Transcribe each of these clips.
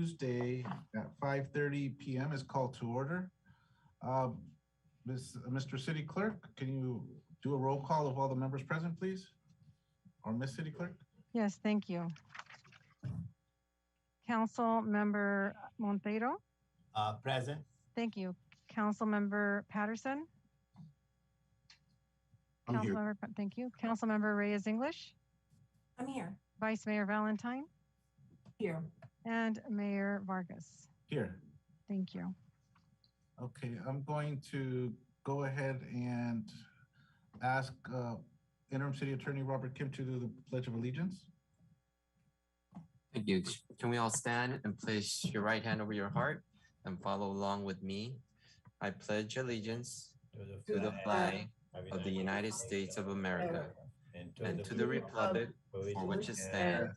Tuesday at 5:30 p.m. is called to order. Mr. City Clerk, can you do a roll call of all the members present, please? Or Miss City Clerk? Yes, thank you. Council Member Monteiro? Present. Thank you. Council Member Patterson? I'm here. Thank you. Council Member Reyes English? I'm here. Vice Mayor Valentine? Here. And Mayor Vargas? Here. Thank you. Okay, I'm going to go ahead and ask Interim City Attorney Robert Kim to do the Pledge of Allegiance. Thank you. Can we all stand and place your right hand over your heart and follow along with me? I pledge allegiance to the flag of the United States of America and to the republic for which it stands,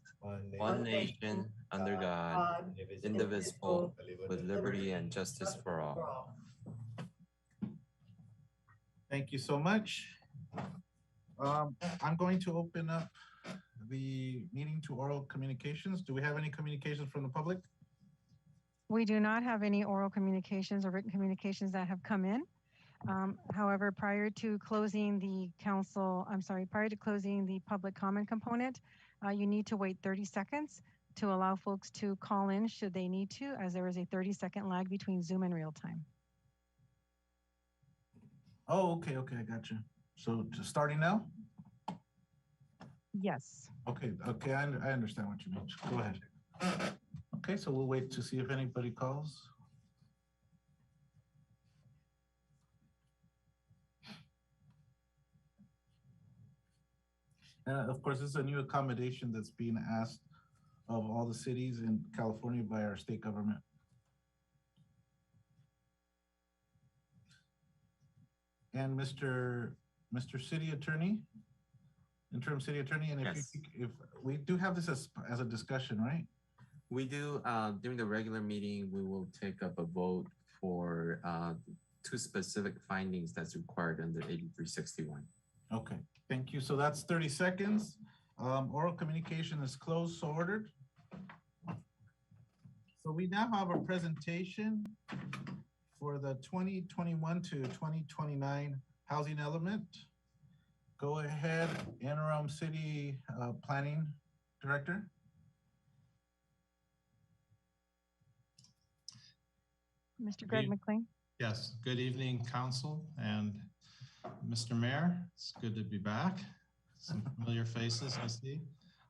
one nation, under God, indivisible, with liberty and justice for all. Thank you so much. I'm going to open up the meeting to oral communications. Do we have any communications from the public? We do not have any oral communications or written communications that have come in. However, prior to closing the public comment component, you need to wait 30 seconds to allow folks to call in should they need to, as there is a 30-second lag between Zoom and real time. Oh, okay, I got you. So just starting now? Yes. Okay, I understand what you mean. Go ahead. Okay, so we'll wait to see if anybody calls. Of course, this is a new accommodation that's being asked of all the cities in California by our state government. And Mr. City Attorney, Interim City Attorney, and Yes. if we do have this as a discussion, right? We do, during the regular meeting, we will take up a vote for two specific findings that's required under 8361. Okay, thank you. So that's 30 seconds. Oral communication is closed, so ordered. So we now have a presentation for the 2021 to 2029 housing element. Go ahead, Interim City Planning Director. Mr. Greg McLean. Yes, good evening, Council and Mr. Mayor. It's good to be back. Some familiar faces I see.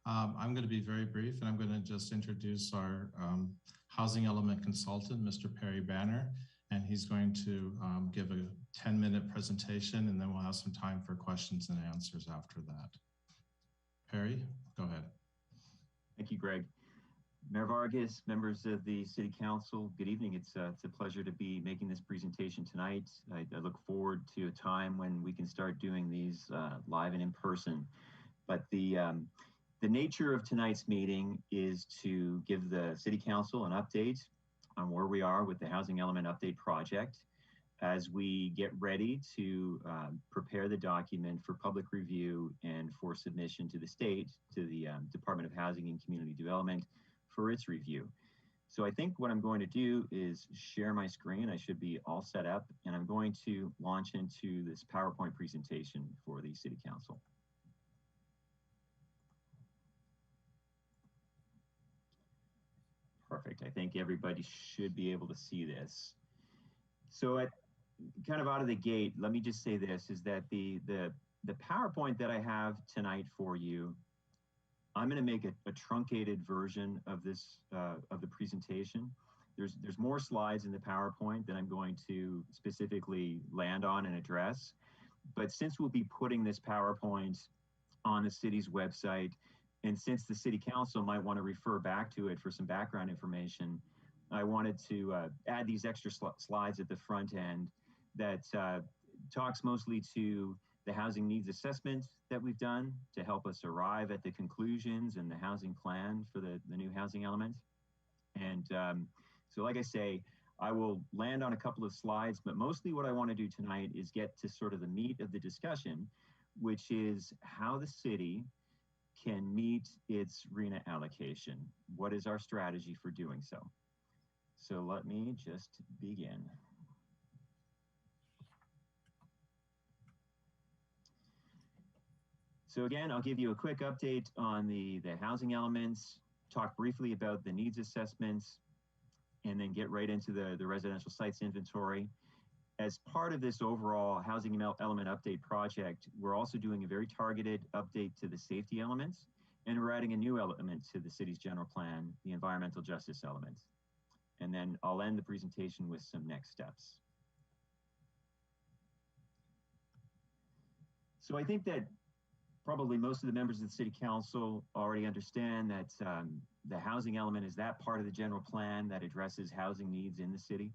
I'm going to be very brief, and I'm going to just introduce our housing element consultant, Mr. Perry Banner, and he's going to give a 10-minute presentation, and then we'll have some time for questions and answers after that. Perry, go ahead. Thank you, Greg. Mayor Vargas, members of the City Council, good evening. It's a pleasure to be making this presentation tonight. I look forward to a time when we can start doing these live and in person. But the nature of tonight's meeting is to give the City Council an update on where we are with the Housing Element Update Project as we get ready to prepare the document for public review and for submission to the state, to the Department of Housing and Community Development for its review. So I think what I'm going to do is share my screen. I should be all set up, and I'm going to launch into this PowerPoint presentation for the City Council. Perfect. I think everybody should be able to see this. So at kind of out of the gate, let me just say this, is that the PowerPoint that I have tonight for you, I'm going to make a truncated version of this of the presentation. There's more slides in the PowerPoint that I'm going to specifically land on and address. But since we'll be putting this PowerPoint on the city's website, and since the City Council might want to refer back to it for some background information, I wanted to add these extra slides at the front end that talks mostly to the housing needs assessment that we've done to help us arrive at the conclusions and the housing plan for the new housing element. And so like I say, I will land on a couple of slides, but mostly what I want to do tonight is get to sort of the meat of the discussion, which is how the city can meet its RHNA allocation. What is our strategy for doing so? So let me just begin. So again, I'll give you a quick update on the housing elements, talk briefly about the needs assessments, and then get right into the residential sites inventory. As part of this overall housing element update project, we're also doing a very targeted update to the safety elements, and we're adding a new element to the city's general plan, the environmental justice element. And then I'll end the presentation with some next steps. So I think that probably most of the members of the City Council already understand that the housing element is that part of the general plan that addresses housing needs in the city.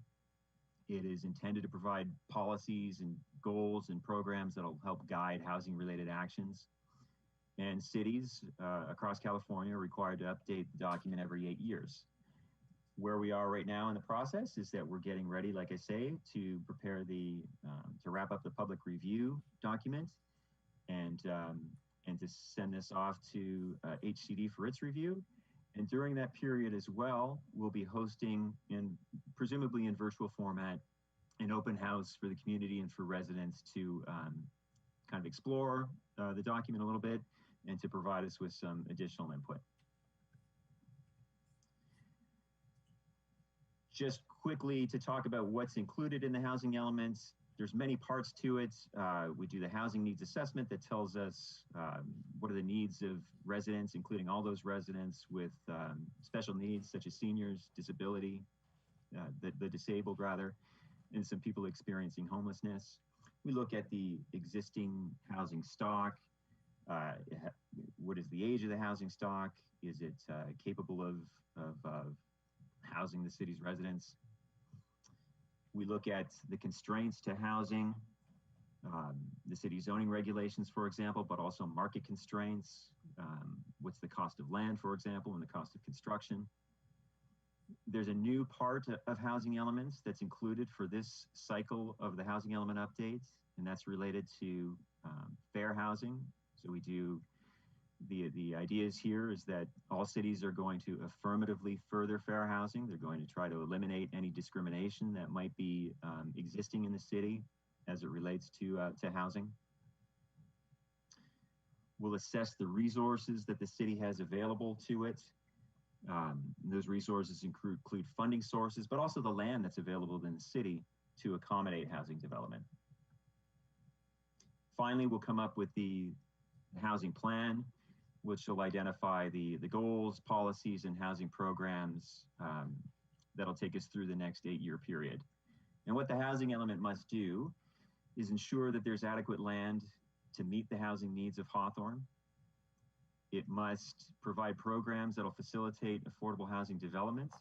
It is intended to provide policies and goals and programs that'll help guide housing related actions. And cities across California are required to update the document every 8 years. Where we are right now in the process is that we're getting ready, like I say, to prepare to wrap up the public review document and to send this off to HCD for its review. And during that period as well, we'll be hosting, presumably in virtual format, an open house for the community and for residents to kind of explore the document a little bit and to provide us with some additional input. Just quickly to talk about what's included in the housing elements. There's many parts to it. We do the housing needs assessment that tells us what are the needs of residents, including all those residents with special needs such as seniors, disability, the disabled rather, and some people experiencing homelessness. We look at the existing housing stock. What is the age of the housing stock? Is it capable of housing the city's residents? We look at the constraints to housing, the city zoning regulations, for example, but also market constraints. What's the cost of land, for example, and the cost of construction? There's a new part of housing elements that's included for this cycle of the housing element updates, and that's related to fair housing. So we do, the ideas here is that all cities are going to affirmatively further fair housing. They're going to try to eliminate any discrimination that might be existing in the city as it relates to housing. We'll assess the resources that the city has available to it. Those resources include funding sources, but also the land that's available in the city to accommodate housing development. Finally, we'll come up with the housing plan, which will identify the goals, policies, and housing programs that'll take us through the next 8-year period. And what the housing element must do is ensure that there's adequate land to meet the housing needs of Hawthorne. It must provide programs that'll facilitate affordable housing development.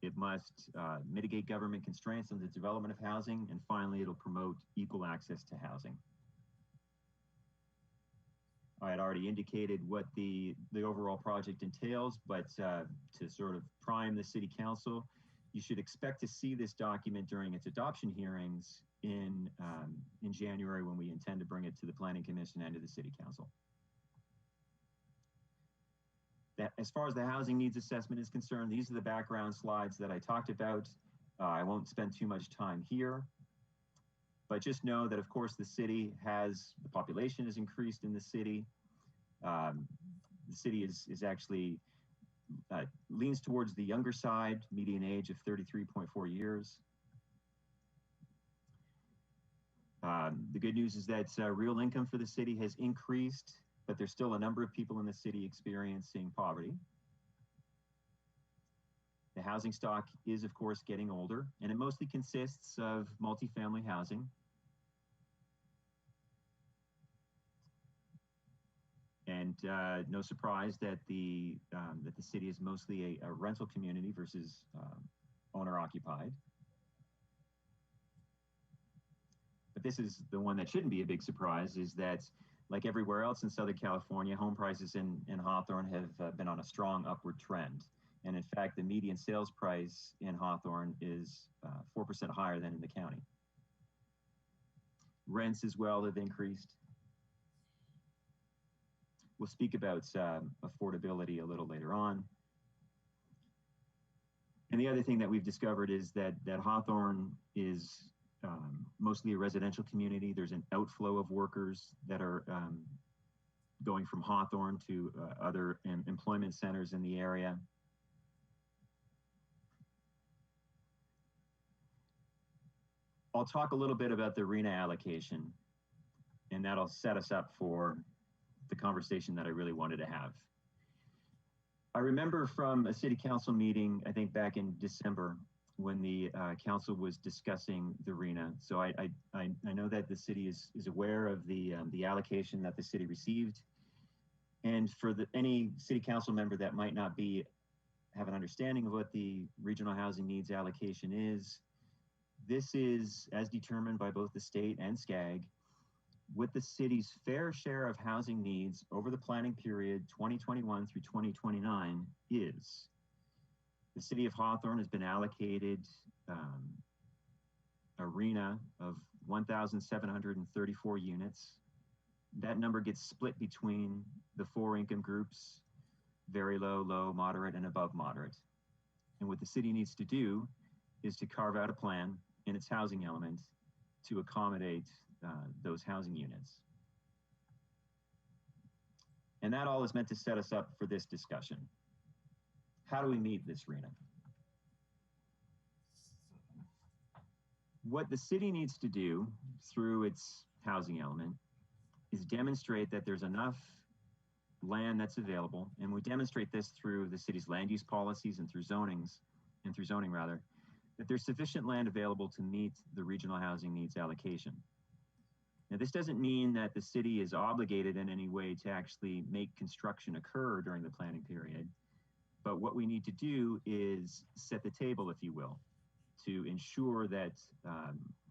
It must mitigate government constraints on the development of housing. And finally, it'll promote equal access to housing. I had already indicated what the overall project entails, but to sort of prime the City Council, you should expect to see this document during its adoption hearings in January, when we intend to bring it to the Planning Commission and to the City Council. As far as the housing needs assessment is concerned, these are the background slides that I talked about. I won't spend too much time here, but just know that, of course, the population has increased in the city. The city is actually leans towards the younger side, median age of 33.4 years. The good news is that real income for the city has increased, but there's still a number of people in the city experiencing poverty. The housing stock is, of course, getting older, and it mostly consists of multifamily housing. And no surprise that the city is mostly a rental community versus owner-occupied. But this is the one that shouldn't be a big surprise, is that, like everywhere else in Southern California, home prices in Hawthorne have been on a strong upward trend. And in fact, the median sales price in Hawthorne is 4% higher than in the county. Rents as well have increased. We'll speak about affordability a little later on. And the other thing that we've discovered is that Hawthorne is mostly a residential community. There's an outflow of workers that are going from Hawthorne to other employment centers in the area. I'll talk a little bit about the RHNA allocation, and that'll set us up for the conversation that I really wanted to have. I remember from a city council meeting, I think back in December, when the council was discussing the RHNA. So I know that the city is aware of the allocation that the city received. And for any city council member that might not have an understanding of what the regional housing needs allocation is, this is, as determined by both the state and SCAG, what the city's fair share of housing needs over the planning period 2021 through 2029 is. The city of Hawthorne has been allocated a RHNA of 1,734 units. That number gets split between the 4 income groups: very low, low, moderate, and above moderate. And what the city needs to do is to carve out a plan in its housing element to accommodate those housing units. And that all is meant to set us up for this discussion. How do we meet this RHNA? What the city needs to do through its housing element is demonstrate that there's enough land that's available, and we demonstrate this through the city's land use policies and through zoning rather, that there's sufficient land available to meet the regional housing needs allocation. Now, this doesn't mean that the city is obligated in any way to actually make construction occur during the planning period, but what we need to do is set the table, if you will, to ensure that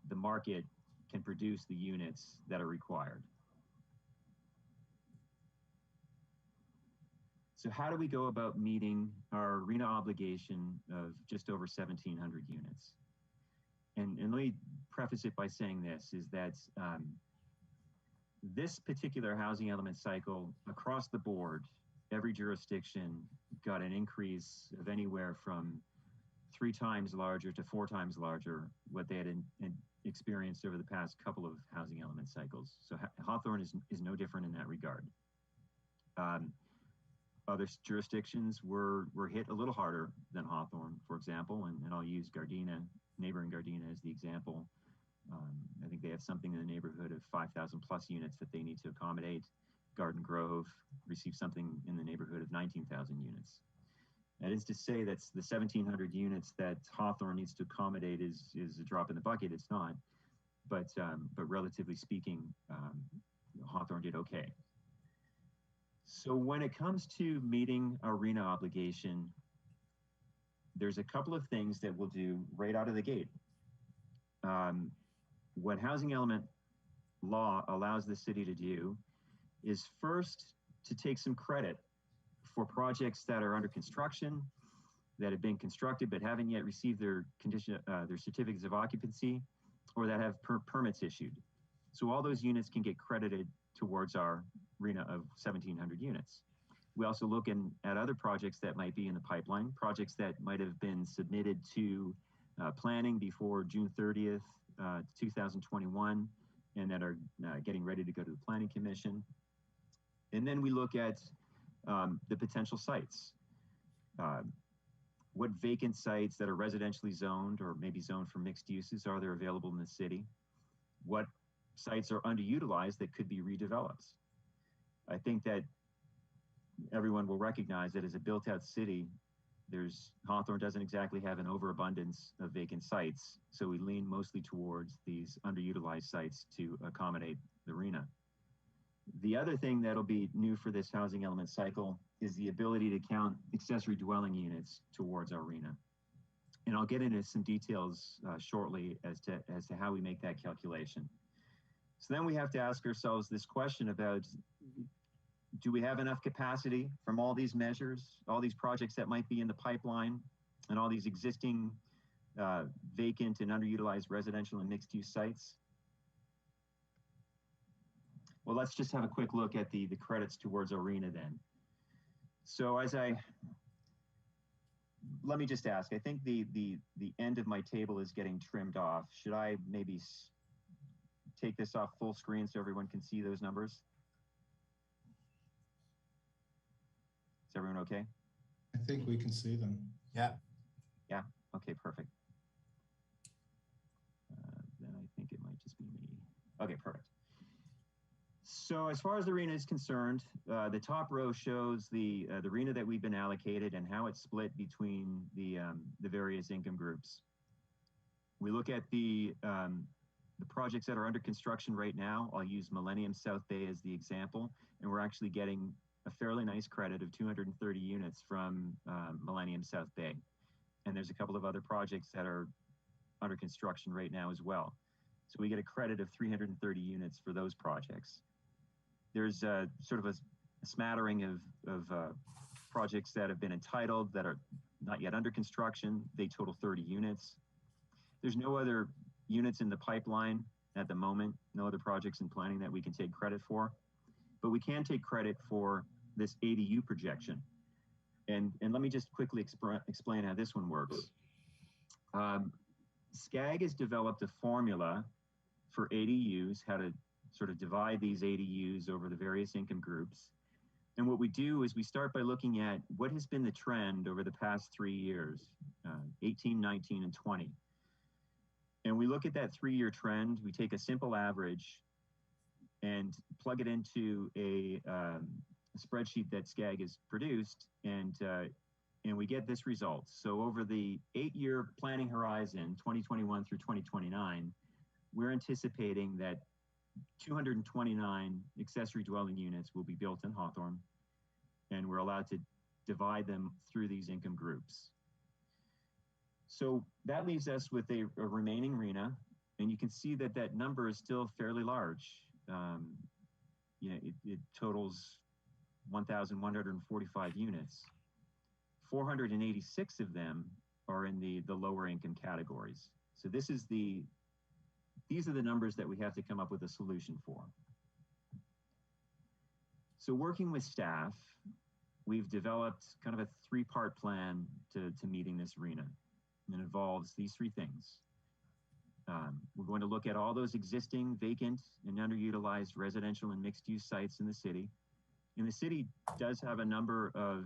the market can produce the units that are required. So how do we go about meeting our RHNA obligation of just over 1,700 units? And let me preface it by saying this, is that this particular housing element cycle across the board, every jurisdiction got an increase of anywhere from 3 times larger to 4 times larger what they had experienced over the past couple of housing element cycles. So Hawthorne is no different in that regard. Other jurisdictions were hit a little harder than Hawthorne, for example, and I'll use Gardena, neighboring Gardena as the example. I think they have something in the neighborhood of 5,000 plus units that they need to accommodate. Garden Grove received something in the neighborhood of 19,000 units. That is to say that the 1,700 units that Hawthorne needs to accommodate is a drop in the bucket. It's not, but relatively speaking, Hawthorne did okay. So when it comes to meeting our RHNA obligation, there's a couple of things that we'll do right out of the gate. What housing element law allows the city to do is first to take some credit for projects that are under construction, that have been constructed but haven't yet received their certificates of occupancy, or that have permits issued. So all those units can get credited towards our RHNA of 1,700 units. We also look at other projects that might be in the pipeline, projects that might have been submitted to planning before June 30th, 2021, and that are getting ready to go to the Planning Commission. And then we look at the potential sites. What vacant sites that are residentially zoned or maybe zoned for mixed uses are there available in the city? What sites are underutilized that could be redeveloped? I think that everyone will recognize that as a built-out city, Hawthorne doesn't exactly have an overabundance of vacant sites, so we lean mostly towards these underutilized sites to accommodate the RHNA. The other thing that'll be new for this housing element cycle is the ability to count accessory dwelling units towards our RHNA. And I'll get into some details shortly as to how we make that calculation. So then we have to ask ourselves this question about, do we have enough capacity from all these measures, all these projects that might be in the pipeline, and all these existing vacant and underutilized residential and mixed-use sites? Well, let's just have a quick look at the credits towards our RHNA then. So as I let me just ask, I think the end of my table is getting trimmed off. Should I maybe take this off full screen so everyone can see those numbers? Is everyone okay? I think we can see them. Yeah. Yeah, okay, perfect. Then I think it might just be me. Okay, perfect. So as far as the arena is concerned, the top row shows the arena that we've been allocated and how it's split between the various income groups. We look at the projects that are under construction right now. I'll use Millennium South Bay as the example, and we're actually getting a fairly nice credit of 230 units from Millennium South Bay. And there's a couple of other projects that are under construction right now as well. So we get a credit of 330 units for those projects. There's sort of a smattering of projects that have been entitled that are not yet under construction. They total 30 units. There's no other units in the pipeline at the moment, no other projects in planning that we can take credit for. But we can take credit for this ADU projection. And let me just quickly explain how this one works. SCAG has developed a formula for ADUs, how to sort of divide these ADUs over the various income groups. And what we do is we start by looking at what has been the trend over the past 3 years, 18, 19, and 20. And we look at that 3-year trend, we take a simple average and plug it into a spreadsheet that SCAG has produced, and we get this result. So over the 8-year planning horizon, 2021 through 2029, we're anticipating that 229 accessory dwelling units will be built in Hawthorne, and we're allowed to divide them through these income groups. So that leaves us with a remaining RHNA, and you can see that that number is still fairly large. It totals 1,145 units. 486 of them are in the lower income categories. So these are the numbers that we have to come up with a solution for. So working with staff, we've developed kind of a 3-part plan to meeting this RHNA. And it involves these 3 things. We're going to look at all those existing vacant and underutilized residential and mixed use sites in the city. And the city does have a number of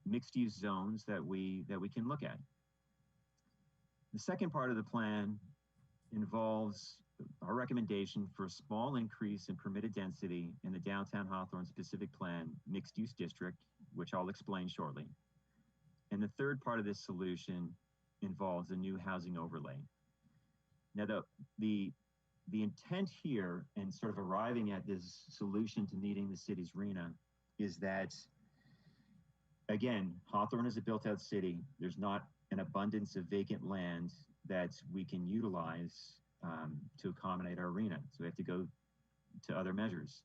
mixed use zones that we can look at. The second part of the plan involves our recommendation for a small increase in permitted density in the downtown Hawthorne specific plan mixed use district, which I'll explain shortly. And the third part of this solution involves a new housing overlay. Now, the intent here and sort of arriving at this solution to meeting the city's RHNA is that, again, Hawthorne is a built-out city. There's not an abundance of vacant land that we can utilize to accommodate our RHNA. So we have to go to other measures.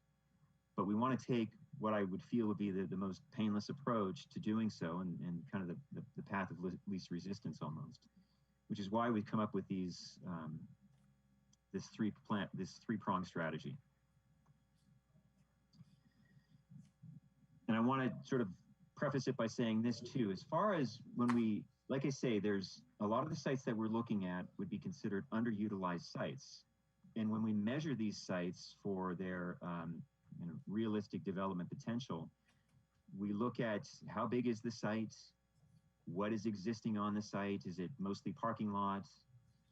But we want to take what I would feel would be the most painless approach to doing so, and kind of the path of least resistance almost, which is why we've come up with these this three-pronged strategy. And I want to sort of preface it by saying this too, as far as when we, like I say, there's a lot of the sites that we're looking at would be considered underutilized sites. And when we measure these sites for their realistic development potential, we look at how big is the site, what is existing on the site, is it mostly parking lots,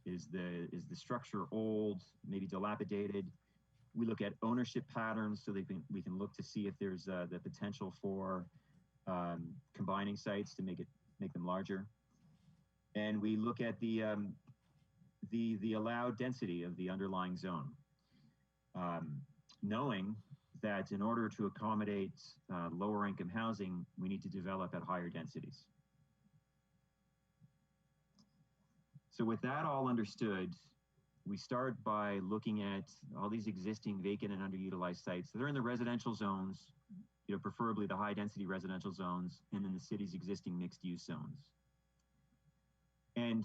is the structure old, maybe dilapidated. We look at ownership patterns so that we can look to see if there's the potential for combining sites to make them larger. And we look at the allowed density of the underlying zone, knowing that in order to accommodate lower income housing, we need to develop at higher densities. So with that all understood, we start by looking at all these existing vacant and underutilized sites that are in the residential zones, preferably the high density residential zones, and in the city's existing mixed use zones. And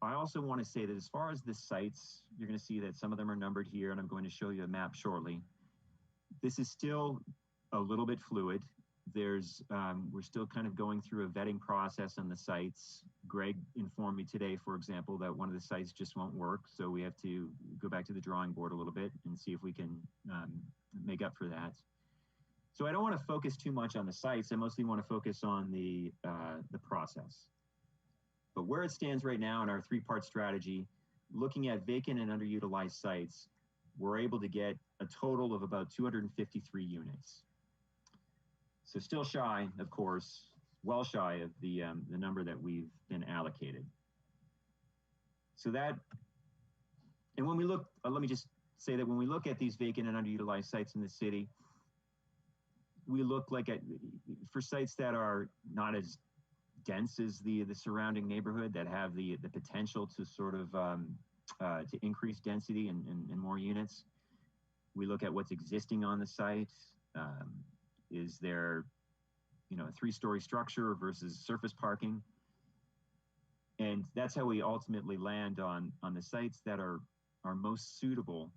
I also want to say that as far as the sites, you're going to see that some of them are numbered here, and I'm going to show you a map shortly. This is still a little bit fluid. we're still kind of going through a vetting process on the sites. Greg informed me today, for example, that one of the sites just won't work. So we have to go back to the drawing board a little bit and see if we can make up for that. So I don't want to focus too much on the sites. I mostly want to focus on the process. But where it stands right now in our three-part strategy, looking at vacant and underutilized sites, we're able to get a total of about 253 units. So still shy, of course, well shy of the number that we've been allocated. So that, and when we look, let me just say that when we look at these vacant and underutilized sites in the city, we look like for sites that are not as dense as the surrounding neighborhood, that have the potential to sort of to increase density and more units. We look at what's existing on the site. Is there, a three-story structure versus surface parking? And that's how we ultimately land on the sites that are most suitable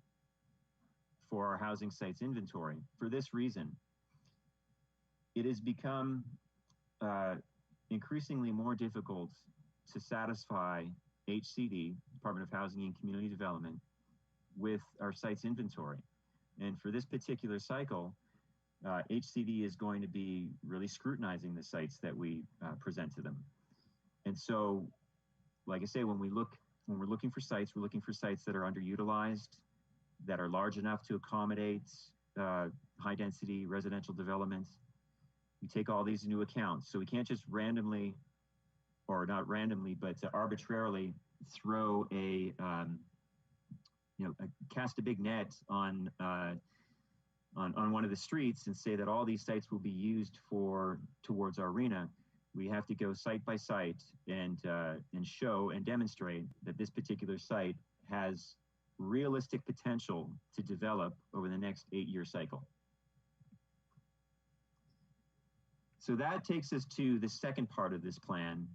for our housing sites inventory. For this reason, it has become increasingly more difficult to satisfy HCD, Department of Housing and Community Development, with our sites inventory. And for this particular cycle, HCD is going to be really scrutinizing the sites that we present to them. And so, like I say, when we're looking for sites, we're looking for sites that are underutilized, that are large enough to accommodate high density residential development. We take all these into account. So we can't just randomly, or not randomly, but arbitrarily throw cast a big net on one of the streets and say that all these sites will be used towards our arena. We have to go site by site and show and demonstrate that this particular site has realistic potential to develop over the next 8-year cycle. So that takes us to the second part of this plan,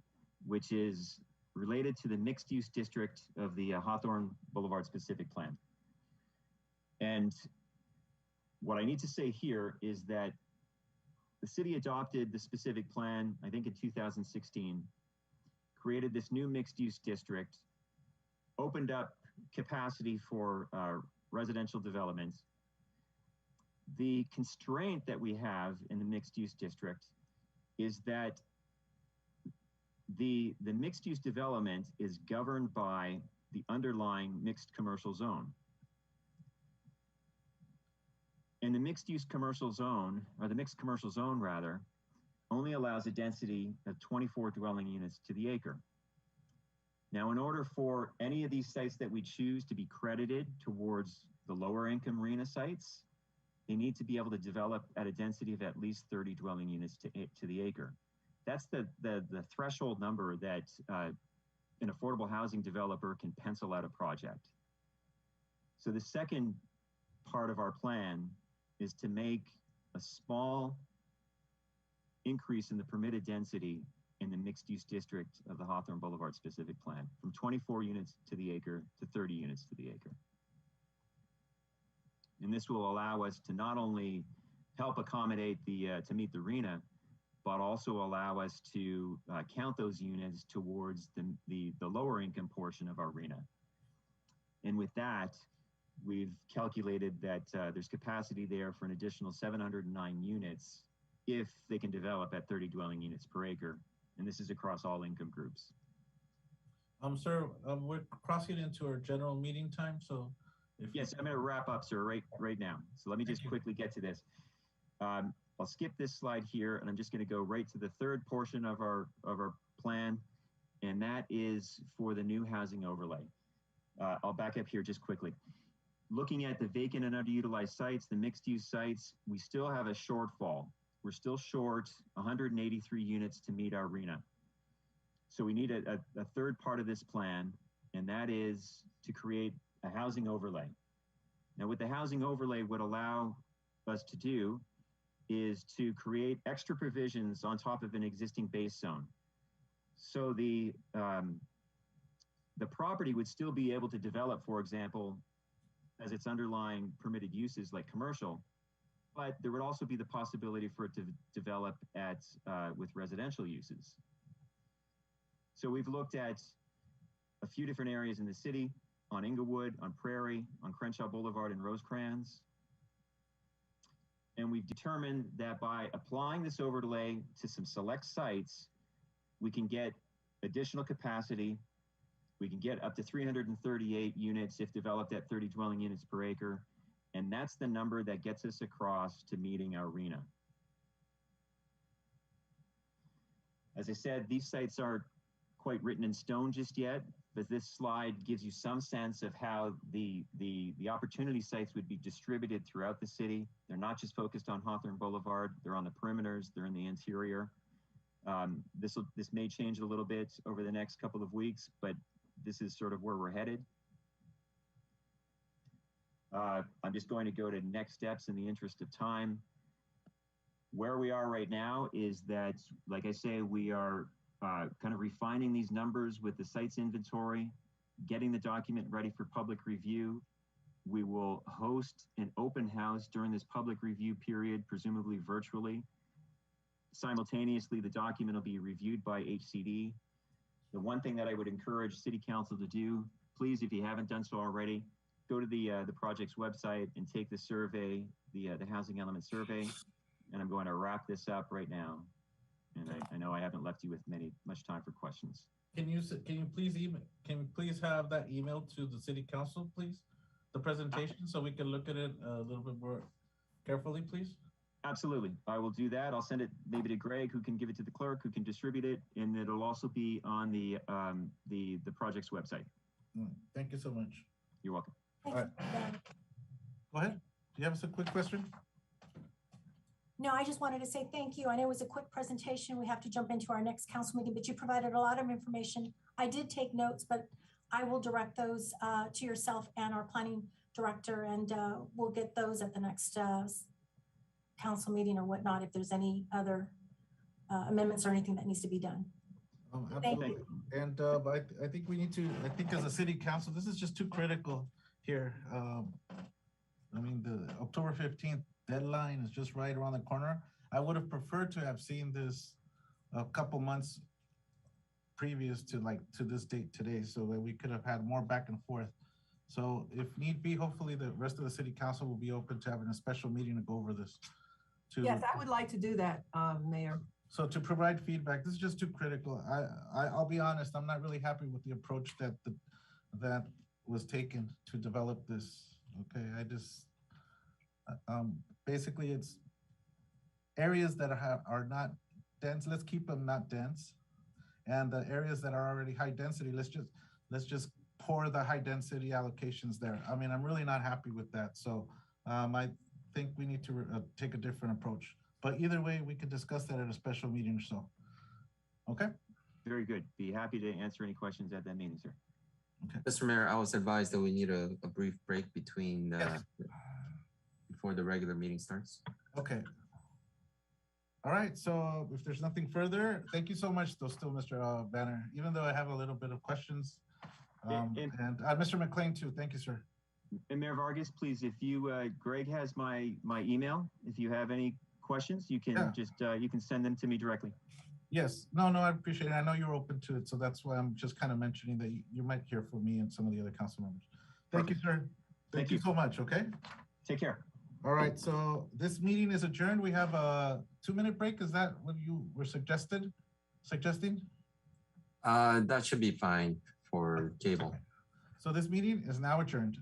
which is related to the mixed-use district of the Hawthorne Boulevard specific plan. And what I need to say here is that the city adopted the specific plan, I think in 2016, created this new mixed-use district, opened up capacity for residential development. The constraint that we have in the mixed-use district is that the mixed-use development is governed by the underlying mixed commercial zone. And the mixed-use commercial zone, or the mixed commercial zone rather, only allows a density of 24 dwelling units to the acre. Now, in order for any of these sites that we choose to be credited towards the lower income arena sites, they need to be able to develop at a density of at least 30 dwelling units to the acre. That's the threshold number that an affordable housing developer can pencil out a project. So the second part of our plan is to make a small increase in the permitted density in the mixed-use district of the Hawthorne Boulevard specific plan, from 24 units to the acre to 30 units to the acre. And this will allow us to not only help accommodate to meet the RHNA, but also allow us to count those units towards the lower income portion of our RHNA. And with that, we've calculated that there's capacity there for an additional 709 units if they can develop at 30 dwelling units per acre. And this is across all income groups. Sir, we're crossing into our general meeting time, so if yes, I'm going to wrap up, sir, right now. So let me just quickly get to this. I'll skip this slide here, and I'm just going to go right to the third portion of our plan, and that is for the new housing overlay. I'll back up here just quickly. Looking at the vacant and underutilized sites, the mixed-use sites, we still have a shortfall. We're still short 183 units to meet our RHNA. So we need a third part of this plan, and that is to create a housing overlay. Now, what the housing overlay would allow us to do is to create extra provisions on top of an existing base zone. So the property would still be able to develop, for example, as its underlying permitted uses like commercial, but there would also be the possibility for it to develop at with residential uses. So we've looked at a few different areas in the city, on Inglewood, on Prairie, on Crenshaw Boulevard and Rosecrans. And we've determined that by applying this overlay to some select sites, we can get additional capacity. We can get up to 338 units if developed at 30 dwelling units per acre. And that's the number that gets us across to meeting our RHNA. As I said, these sites aren't quite written in stone just yet, but this slide gives you some sense of how the opportunity sites would be distributed throughout the city. They're not just focused on Hawthorne Boulevard, they're on the perimeters, they're in the interior. This may change a little bit over the next couple of weeks, but this is sort of where we're headed. I'm just going to go to next steps in the interest of time. Where we are right now is that, like I say, we are kind of refining these numbers with the sites inventory, getting the document ready for public review. We will host an open house during this public review period, presumably virtually. Simultaneously, the document will be reviewed by HCD. The one thing that I would encourage City Council to do, please, if you haven't done so already, go to the project's website and take the survey, the housing element survey. And I'm going to wrap this up right now. And I know I haven't left you with much time for questions. Can you please have that email to the city council, please? The presentation, so we can look at it a little bit more carefully, please? Absolutely. I will do that. I'll send it maybe to Greg, who can give it to the clerk, who can distribute it, and it'll also be on the project's website. Thank you so much. You're welcome. Thank All you. Go ahead. Do you have a quick question? No, I just wanted to say thank you. I know it was a quick presentation. We have to jump into our next council meeting, but you provided a lot of information. I did take notes, but I will direct those to yourself and our planning director, and we'll get those at the next council meeting or whatnot if there's any other amendments or anything that needs to be done. Thank Absolutely. And I think we need to, I think as a city council, this is just too critical here. I mean, the October 15th deadline is just right around the corner. I would have preferred to have seen this a couple months previous to this date today, so that we could have had more back and forth. So if need be, hopefully the rest of the city council will be open to having a special meeting to go over this. Yes, I would like to do that, Mayor. So to provide feedback, this is just too critical. I'll be honest, I'm not really happy with the approach that was taken to develop this. Okay, I just basically it's areas that are not dense. Let's keep them not dense, and the areas that are already high density, let's just pour the high density allocations there. I mean, I'm really not happy with that. So I think we need to take a different approach. But either way, we could discuss that at a special meeting or so. Okay? Very good. Be happy to answer any questions at that meeting, sir. Okay. Mr. Mayor, I was advised that we need a brief break between Yes. before the regular meeting starts. Okay. All right, so if there's nothing further, thank you so much, though, still, Mr. Banner, even though I have a little bit of questions. And Mr. McLean, too. Thank you, sir. And Mayor Vargas, please, if you, Greg has my email. If you have any questions, you can you can send them to me directly. Yes, no, I appreciate it. I know you're open to it, so that's why I'm just kind of mentioning that you might hear from me and some of the other council members. Thank you, sir. Thank you so much, okay? Take care. All right, so this meeting is adjourned. We have a 2-minute break. Is that what you were suggesting? That should be fine for cable. So this meeting is now adjourned.